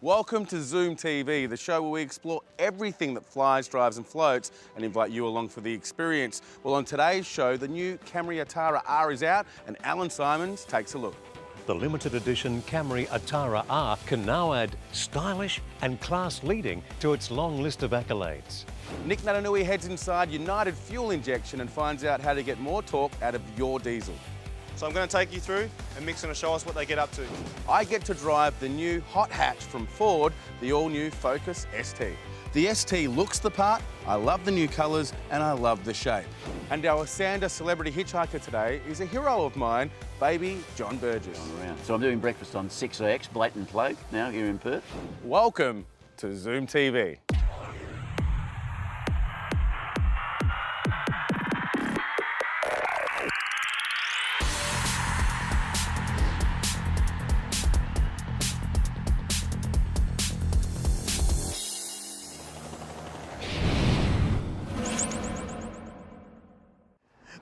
Welcome to Zoom TV, the show where we explore everything that flies, drives and floats and invite you along for the experience. Well, on today's show, the new Camry Atara R is out and Alan Simons takes a look. The limited edition Camry Atara R can now add stylish and class-leading to its long list of accolades. Nic Naitanui heads inside United Fuel Injection and finds out how to get more torque out of your diesel. So I'm going to take you through and Mic's going to show us what they get up to. I get to drive the new hot hatch from Ford, the all-new Focus ST. The ST looks the part, I love the new colours and I love the shape. And our Esanda Celebrity Hitchhiker today is a hero of mine, baby John Burgess. So I'm doing breakfast on 6X, blatant bloke, now here in Perth. Welcome to Zoom TV.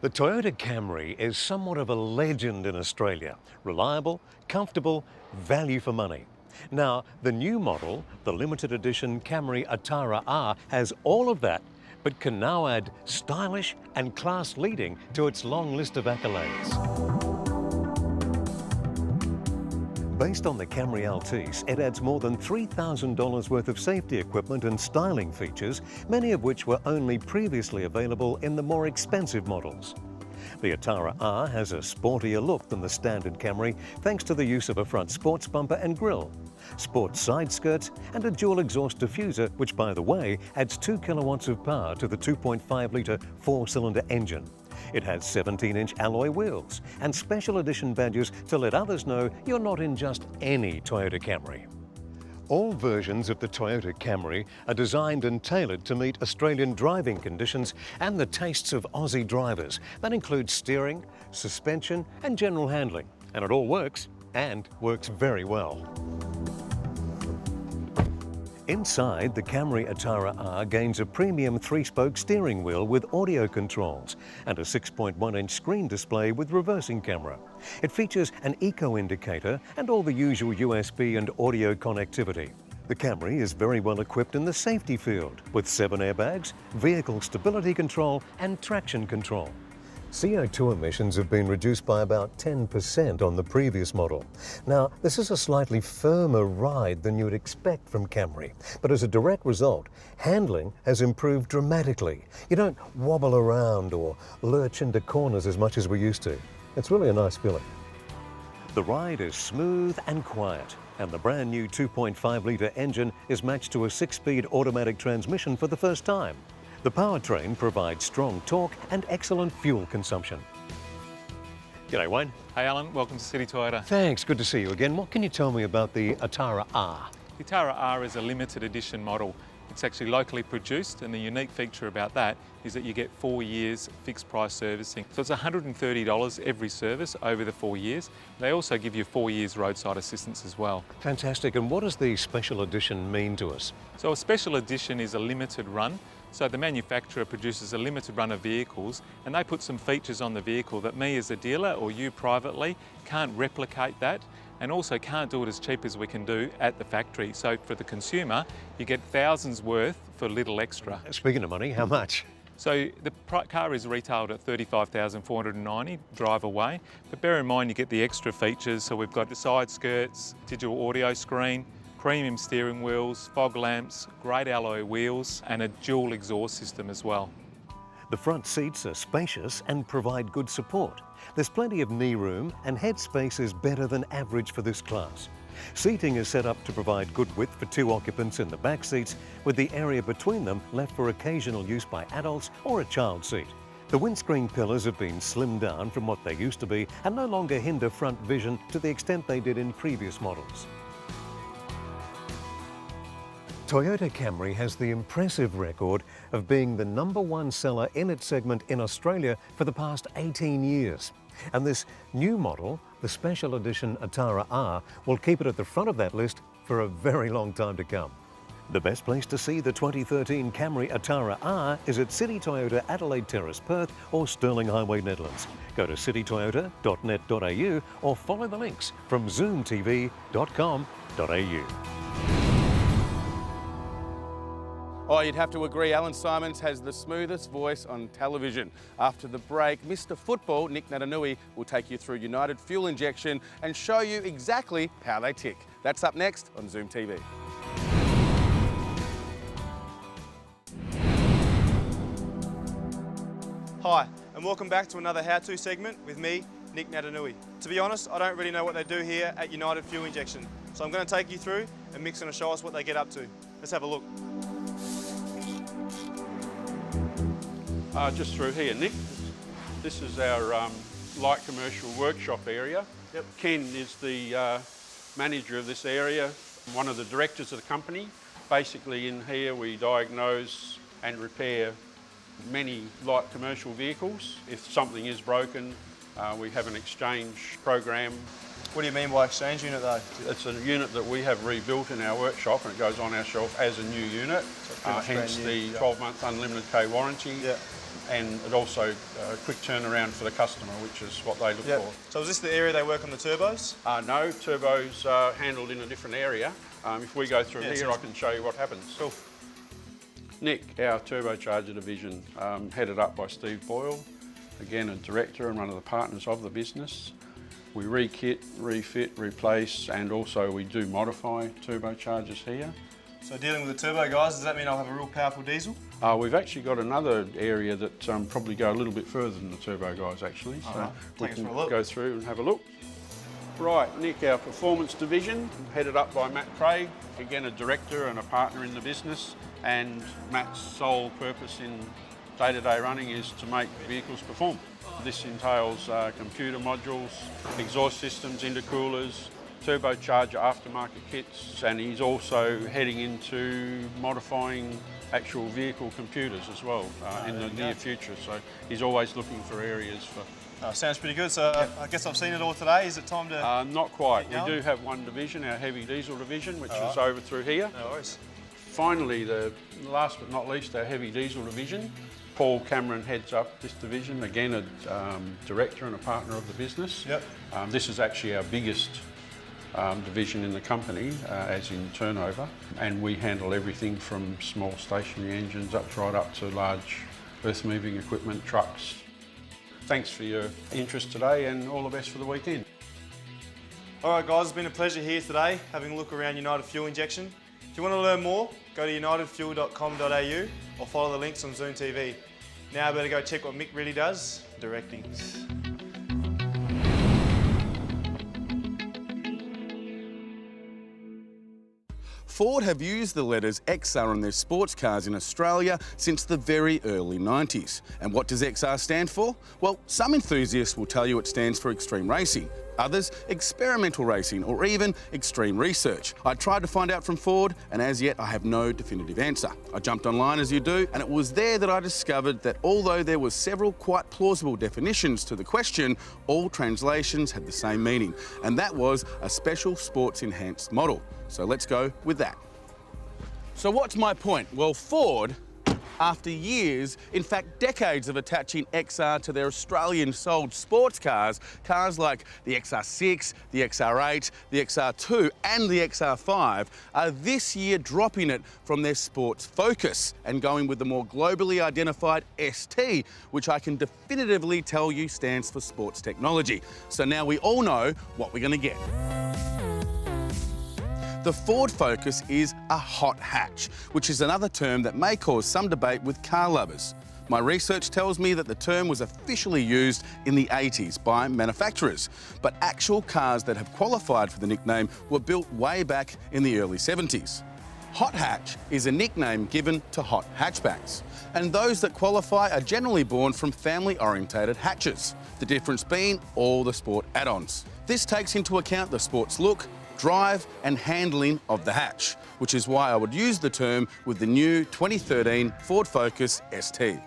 The Toyota Camry is somewhat of a legend in Australia. Reliable, comfortable, value for money. Now, the new model, the limited edition Camry Atara R, has all of that, but can now add stylish and class-leading to its long list of accolades. Based on the Camry Altice, it adds more than $3,000 worth of safety equipment and styling features, many of which were only previously available in the more expensive models. The Atara R has a sportier look than the standard Camry thanks to the use of a front sports bumper and grille, sports side skirts and a dual exhaust diffuser, which by the way adds 2 kilowatts of power to the 2.5-litre 4-cylinder engine. It has 17-inch alloy wheels and special edition badges to let others know you're not in just any Toyota Camry. All versions of the Toyota Camry are designed and tailored to meet Australian driving conditions and the tastes of Aussie drivers. That includes steering, suspension and general handling. And it all works, and works very well. Inside, the Camry Atara R gains a premium 3-spoke steering wheel with audio controls and a 6.1-inch screen display with reversing camera. It features an eco indicator and all the usual USB and audio connectivity. The Camry is very well equipped in the safety field with 7 airbags, vehicle stability control and traction control. CO2 emissions have been reduced by about 10% on the previous model. Now, this is a slightly firmer ride than you'd expect from Camry, but as a direct result, handling has improved dramatically. You don't wobble around or lurch into corners as much as we used to. It's really a nice feeling. The ride is smooth and quiet, and the brand new 2.5-litre engine is matched to a 6-speed automatic transmission for the first time. The powertrain provides strong torque and excellent fuel consumption. G'day, Wayne. Hey Alan, welcome to City Toyota. Thanks, good to see you again. What can you tell me about the Atara R? The Atara R is a limited edition model. It's actually locally produced, and the unique feature about that is that you get 4 years fixed price servicing. So it's $130 every service over the 4 years. They also give you 4 years roadside assistance as well. Fantastic. And what does the special edition mean to us? So a special edition is a limited run. So the manufacturer produces a limited run of vehicles and they put some features on the vehicle that me as a dealer or you privately can't replicate that, and also can't do it as cheap as we can do at the factory. So for the consumer, you get thousands worth for little extra. Speaking of money, how much? So the car is retailed at $35,490 drive away, but bear in mind you get the extra features. So we've got the side skirts, digital audio screen, premium steering wheels, fog lamps, great alloy wheels and a dual exhaust system as well. The front seats are spacious and provide good support. There's plenty of knee room and head space is better than average for this class. Seating is set up to provide good width for 2 occupants in the back seats, with the area between them left for occasional use by adults or a child seat. The windscreen pillars have been slimmed down from what they used to be and no longer hinder front vision to the extent they did in previous models. Toyota Camry has the impressive record of being the #1 seller in its segment in Australia for the past 18 years. And this new model, the special edition Atara R, will keep it at the front of that list for a very long time to come. The best place to see the 2013 Camry Atara R is at City Toyota Adelaide Terrace, Perth or Stirling Highway, Netherlands. Go to citytoyota.net.au or follow the links from zoomtv.com.au. Oh, you'd have to agree, Alan Simons has the smoothest voice on television. After the break, Mr. Football, Nic Naitanui, will take you through United fuel injection and show you exactly how they tick. That's up next on Zoom TV. Hi, and welcome back to another how-to segment with me, Nic Naitanui. To be honest, I don't really know what they do here at United Fuel Injection, so I'm going to take you through and Mic's going to show us what they get up to. Let's have a look. Just through here, Nic. This is our light commercial workshop area. Yep. Ken is the manager of this area, one of the directors of the company. Basically in here we diagnose and repair many light commercial vehicles. If something is broken, we have an exchange program. What do you mean by exchange unit though? It's a unit that we have rebuilt in our workshop and it goes on our shelf as a new unit, hence the 12-month unlimited K warranty. Yeah. And it also a quick turnaround for the customer, which is what they look for. So is this the area they work on the turbos? No, turbos are handled in a different area. If we go through here, I can show you what happens. Cool. Nic, our turbocharger division, headed up by Steve Boyle, again a director and one of the partners of the business. We re-kit, refit, replace, and also we do modify turbochargers here. So dealing with the turbo guys, does that mean I'll have a real powerful diesel? We've actually got another area that probably go a little bit further than the turbo guys actually. So we can go through and have a look. Right, Nic, our performance division, headed up by Matt Craig, again a director and a partner in the business, and Matt's sole purpose in day-to-day running is to make vehicles perform. This entails computer modules, exhaust systems, intercoolers, turbocharger aftermarket kits, and he's also heading into modifying actual vehicle computers as well in the near future. So he's always looking for areas for... Sounds pretty good. So I guess I've seen it all today. Is it time to... Not quite. We do have one division, our heavy diesel division, which is over through here. No worries. Finally, the last but not least, our heavy diesel division. Paul Cameron heads up this division, again a director and a partner of the business. Yep. This is actually our biggest division in the company, as in turnover, and we handle everything from small stationary engines right up to large earth-moving equipment, trucks. Thanks for your interest today and all the best for the weekend. All right guys, it's been a pleasure here today having a look around United Fuel Injection. If you want to learn more, go to unitedfuel.com.au or follow the links on Zoom TV. Now I better go check what Mic really does, directing. Ford have used the letters XR on their sports cars in Australia since the very early 90s. And what does XR stand for? Well, some enthusiasts will tell you it stands for extreme racing, others experimental racing, or even extreme research. I tried to find out from Ford, and as yet I have no definitive answer. I jumped online as you do, and it was there that I discovered that although there were several quite plausible definitions to the question, all translations had the same meaning, and that was a special sports enhanced model. So let's go with that. So what's my point? Well, Ford, after years, in fact decades of attaching XR to their Australian sold sports cars, cars like the XR6, the XR8, the XR2 and the XR5, are this year dropping it from their sports focus and going with the more globally identified ST, which I can definitively tell you stands for sports technology. So now we all know what we're going to get. The Ford Focus is a hot hatch, which is another term that may cause some debate with car lovers. My research tells me that the term was officially used in the 80s by manufacturers, but actual cars that have qualified for the nickname were built way back in the early 70s. Hot hatch is a nickname given to hot hatchbacks, and those that qualify are generally born from family-orientated hatches, the difference being all the sport add-ons. This takes into account the sports look, drive and handling of the hatch, which is why I would use the term with the new 2013 Ford Focus ST.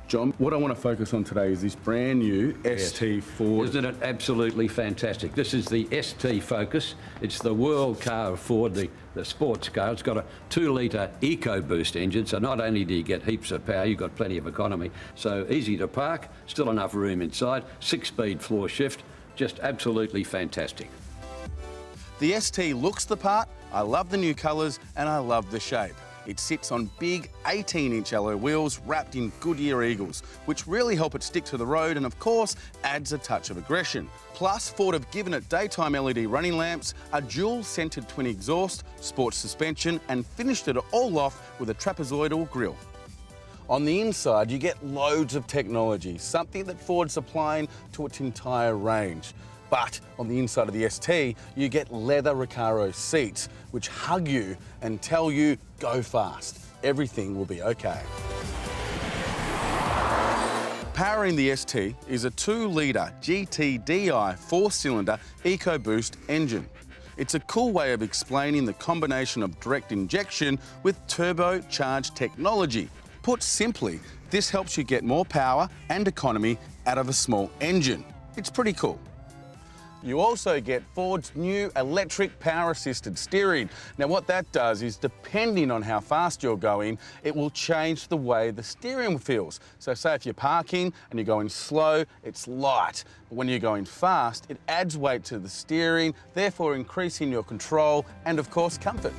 John, what I want to focus on today is this brand new ST Ford. Isn't it absolutely fantastic? This is the ST Focus. It's the world car of Ford, the sports car. It's got a 2-litre EcoBoost engine, so not only do you get heaps of power, you've got plenty of economy. So easy to park, still enough room inside, 6-speed floor shift, just absolutely fantastic. The ST looks the part, I love the new colours and I love the shape. It sits on big 18-inch alloy wheels wrapped in Goodyear Eagles, which really help it stick to the road and, of course, adds a touch of aggression. Plus, Ford have given it daytime LED running lamps, a dual-centred twin exhaust, sports suspension, and finished it all off with a trapezoidal grille. On the inside, you get loads of technology, something that Ford's applying to its entire range. But on the inside of the ST, you get leather Recaro seats, which hug you and tell you, go fast. Everything will be okay. Powering the ST is a 2-litre GTDI 4-cylinder EcoBoost engine. It's a cool way of explaining the combination of direct injection with turbocharged technology. Put simply, this helps you get more power and economy out of a small engine. It's pretty cool. You also get Ford's new electric power-assisted steering. Now what that does is, depending on how fast you're going, it will change the way the steering feels. So say if you're parking and you're going slow, it's light. But when you're going fast, it adds weight to the steering, therefore increasing your control and, of course, comfort.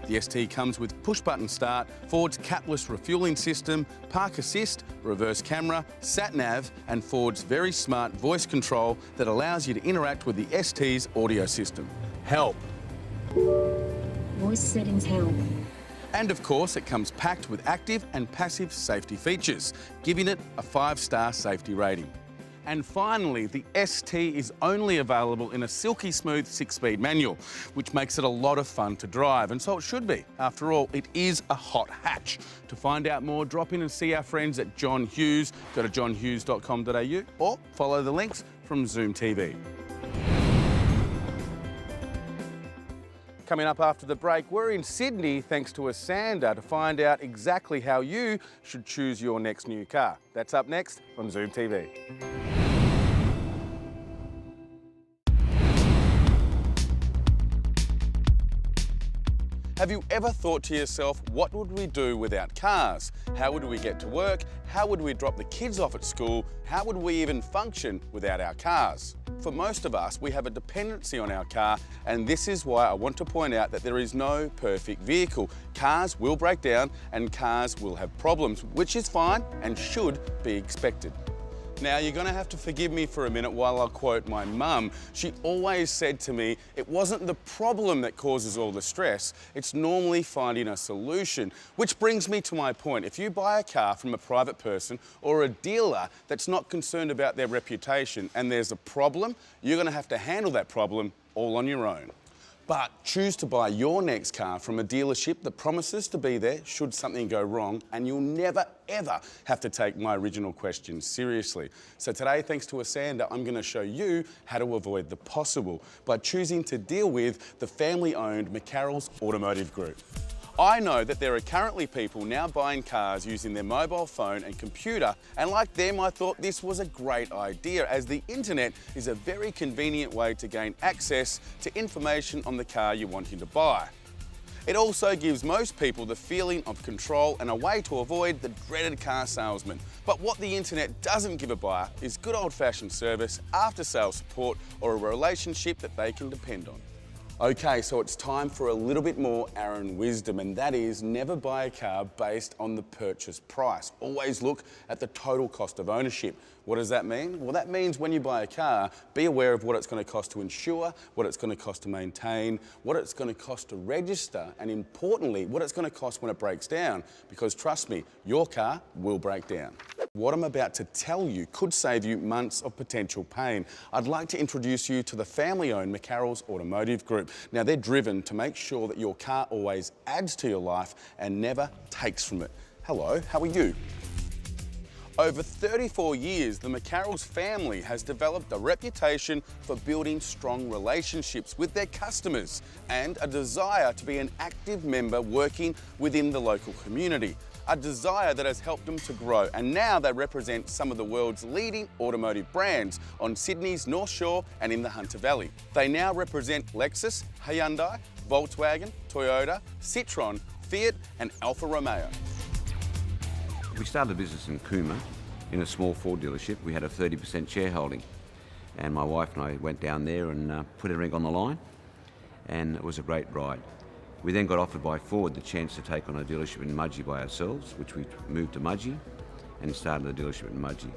The ST comes with push-button start, Ford's capless refuelling system, park assist, reverse camera, sat-nav, and Ford's very smart voice control that allows you to interact with the ST's audio system. Help! Voice settings help. And of course, it comes packed with active and passive safety features, giving it a 5-star safety rating. And finally, the ST is only available in a silky smooth 6-speed manual, which makes it a lot of fun to drive, and so it should be. After all, it is a hot hatch. To find out more, drop in and see our friends at John Hughes. Go to johnhughes.com.au or follow the links from Zoom TV. Coming up after the break, we're in Sydney thanks to Esanda to find out exactly how you should choose your next new car. That's up next on Zoom TV. Have you ever thought to yourself, what would we do without cars? How would we get to work? How would we drop the kids off at school? How would we even function without our cars? For most of us, we have a dependency on our car, and this is why I want to point out that there is no perfect vehicle. Cars will break down and cars will have problems, which is fine and should be expected. Now, you're going to have to forgive me for a minute while I quote my mum. She always said to me, it wasn't the problem that causes all the stress, it's normally finding a solution. Which brings me to my point. If you buy a car from a private person or a dealer that's not concerned about their reputation and there's a problem, you're going to have to handle that problem all on your own. But choose to buy your next car from a dealership that promises to be there should something go wrong, and you'll never, ever have to take my original questions seriously. So today, thanks to Esanda, I'm going to show you how to avoid the possible by choosing to deal with the family-owned McCarroll's Automotive Group. I know that there are currently people now buying cars using their mobile phone and computer, and like them, I thought this was a great idea, as the internet is a very convenient way to gain access to information on the car you're wanting to buy. It also gives most people the feeling of control and a way to avoid the dreaded car salesman. But what the internet doesn't give a buyer is good old-fashioned service, after-sales support, or a relationship that they can depend on. Okay, so it's time for a little bit more Aaron wisdom, and that is never buy a car based on the purchase price. Always look at the total cost of ownership. What does that mean? Well, that means when you buy a car, be aware of what it's going to cost to insure, what it's going to cost to maintain, what it's going to cost to register, and importantly, what it's going to cost when it breaks down. Because trust me, your car will break down. What I'm about to tell you could save you months of potential pain. I'd like to introduce you to the family-owned McCarroll's Automotive Group. Now, they're driven to make sure that your car always adds to your life and never takes from it. Hello, how are you? Over 34 years, the McCarroll's family has developed a reputation for building strong relationships with their customers and a desire to be an active member working within the local community. A desire that has helped them to grow, and now they represent some of the world's leading automotive brands on Sydney's North Shore and in the Hunter Valley. They now represent Lexus, Hyundai, Volkswagen, Toyota, Citroen, Fiat and Alfa Romeo. We started a business in Cooma in a small Ford dealership. We had a 30% shareholding, and my wife and I went down there and put everything on the line, and it was a great ride. We then got offered by Ford the chance to take on a dealership in Mudgee by ourselves, which we moved to Mudgee and started a dealership in Mudgee.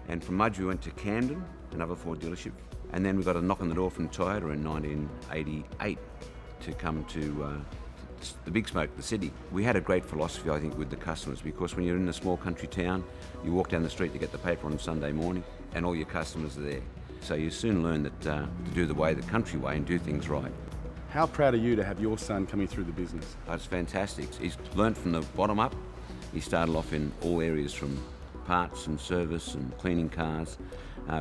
And from Mudgee we went to Camden, another Ford dealership, and then we got a knock on the door from Toyota in 1988 to come to the big smoke, the city. We had a great philosophy, I think, with the customers, because when you're in a small country town, you walk down the street to get the paper on Sunday morning and all your customers are there. So you soon learn that to do the country way and do things right. How proud are you to have your son coming through the business? It's fantastic. He's learnt from the bottom up. He started off in all areas, from parts and service and cleaning cars,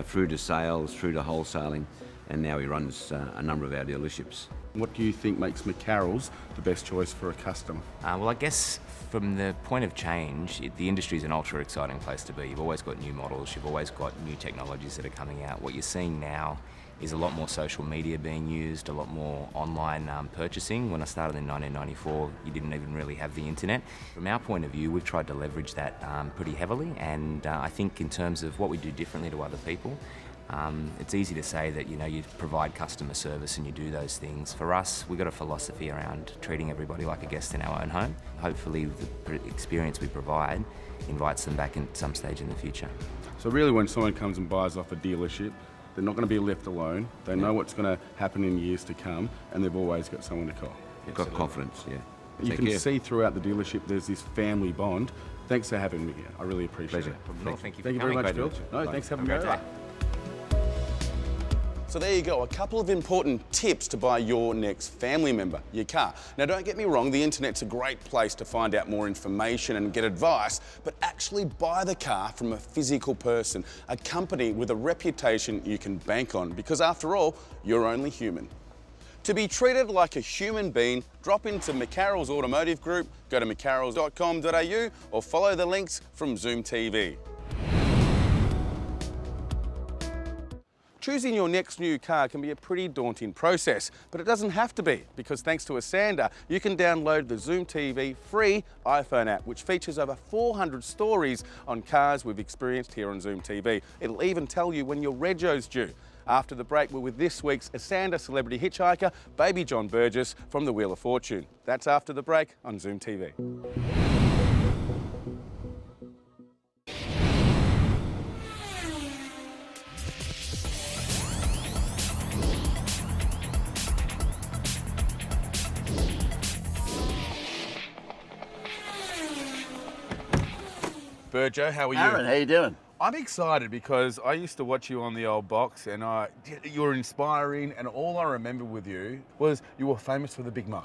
through to sales, through to wholesaling, and now he runs a number of our dealerships. What do you think makes McCarroll's the best choice for a customer? Well, I guess from the point of change, the industry is an ultra exciting place to be. You've always got new models, you've always got new technologies that are coming out. What you're seeing now is a lot more social media being used, a lot more online purchasing. When I started in 1994, you didn't even really have the internet. From our point of view, we've tried to leverage that pretty heavily, and I think in terms of what we do differently to other people, it's easy to say that, you know, you provide customer service and you do those things. For us, we've got a philosophy around treating everybody like a guest in our own home. Hopefully the experience we provide invites them back at some stage in the future. So really, when someone comes and buys off a dealership, they're not going to be left alone. They know what's going to happen in years to come, and they've always got someone to call. You've got confidence, yeah. You can see throughout the dealership there's this family bond. Thanks for having me here. I really appreciate it. Thank you. Thank you very much, Phil. No, thanks for having me over. So there you go, a couple of important tips to buy your next family member your car. Now don't get me wrong, the internet's a great place to find out more information and get advice, but actually buy the car from a physical person, a company with a reputation you can bank on, because after all, you're only human. To be treated like a human being, drop into McCarroll's Automotive Group, go to mccarrolls.com.au or follow the links from Zoom TV. Choosing your next new car can be a pretty daunting process, but it doesn't have to be, because thanks to Esanda, you can download the Zoom TV free iPhone app, which features over 400 stories on cars we've experienced here on Zoom TV. It'll even tell you when your rego's due. After the break, we're with this week's Esanda Celebrity Hitchhiker, baby John Burgess from the Wheel of Fortune. That's after the break on Zoom TV. Burjo, how are you? Aaron, how you doing? I'm excited because I used to watch you on the old box, and you were inspiring, and all I remember with you was you were famous for the Big Mo.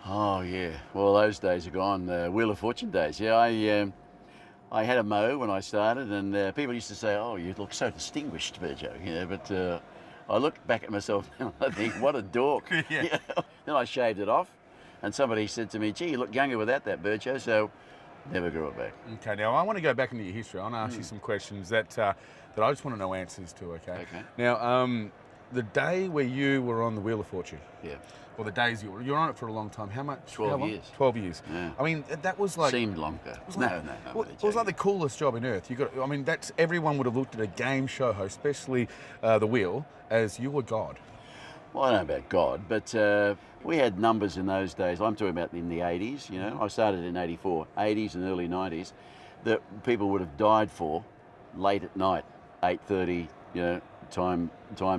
Oh yeah, well those days are gone. Wheel of Fortune days. Yeah, I had a Mo when I started, and people used to say, "Oh, you look so distinguished, Burjo." You know, but I look back at myself now and I think, what a dork. Yeah. You know? Then I shaved it off, and somebody said to me, "Gee, you look younger without that, Burjo." So. Never grew it back. Okay, now I want to go back into your history. I want to ask you some questions that I just want to know answers to, okay? Okay. Now, the day where you were on the Wheel of Fortune. Yeah. Or the days you were on it for a long time. How much? 12 years. 12 years. Yeah. I mean, that was like... Seemed longer. No. It was like the coolest job on earth. I mean, everyone would have looked at a game show host, especially the Wheel, as you were God. Well, I don't know about God, but we had numbers in those days. I'm talking about in the 80s, you know. I started in 84, 80s and early 90s, that people would have died for late at night, 8:30, you know, time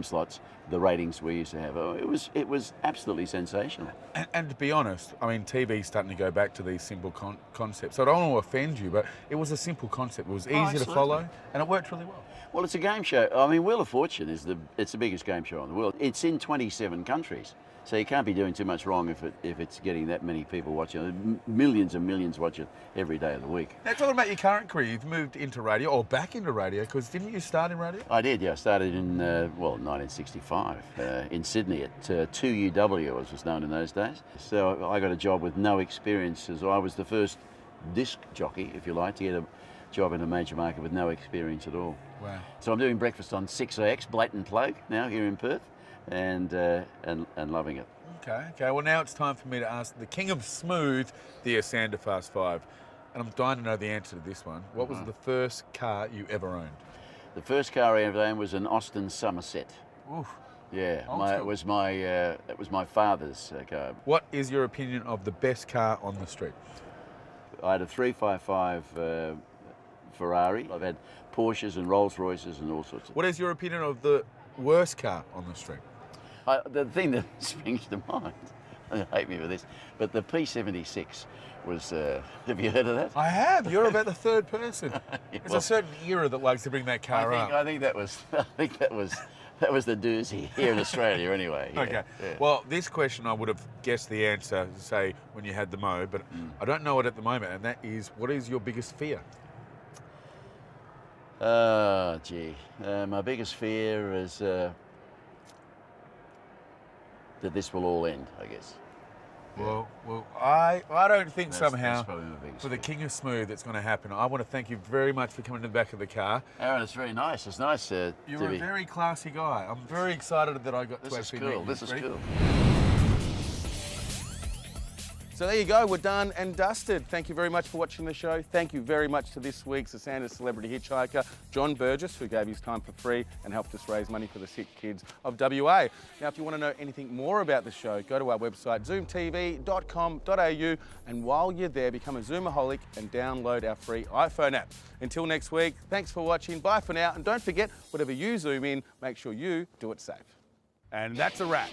slots, the ratings we used to have. It was absolutely sensational. And to be honest, I mean, TV's starting to go back to these simple concepts. So I don't want to offend you, but it was a simple concept. It was easy to follow, and it worked really well. Well, it's a game show. I mean, Wheel of Fortune it's the biggest game show in the world. It's in 27 countries. So you can't be doing too much wrong if it's getting that many people watching it. Millions and millions watch it every day of the week. Now, talking about your current career, you've moved into radio, or back into radio, because didn't you start in radio? I did, yeah. I started in, 1965 in Sydney at 2UW, as was known in those days. So I got a job with no experience, as I was the first disc jockey, if you like, to get a job in a major market with no experience at all. Wow. So I'm doing breakfast on 6AX, blatant plug, now here in Perth. And loving it. Okay. Well, now it's time for me to ask the king of smooth, the Esanda Fast 5. And I'm dying to know the answer to this one. What was the first car you ever owned? The first car I ever owned was an Austin Somerset. Oof. Yeah, Old it school. was my father's car. What is your opinion of the best car on the street? I had a 355 Ferrari. I've had Porsches and Rolls Royces and all sorts of. What is your opinion of the worst car on the street? The thing that springs to mind, they hate me for this, but the P76 was. Have you heard of that? I have. You're about the third person. There's well- a certain era that likes to bring that car up. I think that was. I think that was the doozy here in Australia, anyway. Yeah, Okay. yeah. Well, this question I would have guessed the answer, say, when you had the Mo, but I don't know it at the moment, and that is, what is your biggest fear? Oh, gee. My biggest fear is that this will all end, I guess. Well, I don't think That's somehow probably my biggest for the fear. King of Smooth it's going to happen. I want to thank you very much for coming to the back of the car. Aaron, it's very nice. It's nice You're to a be. very classy guy. I'm very excited that I got This to is actually meet cool. you. This is Ready? cool. So there you go, we're done and dusted. Thank you very much for watching the show. Thank you very much to this week's Esanda Celebrity Hitchhiker, John Burgess, who gave his time for free and helped us raise money for the sick kids of WA. Now, if you want to know anything more about the show, go to our website, zoomtv.com.au, and while you're there, become a Zoomaholic and download our free iPhone app. Until next week, thanks for watching. Bye for now, and don't forget, whatever you zoom in, make sure you do it safe. And that's a wrap.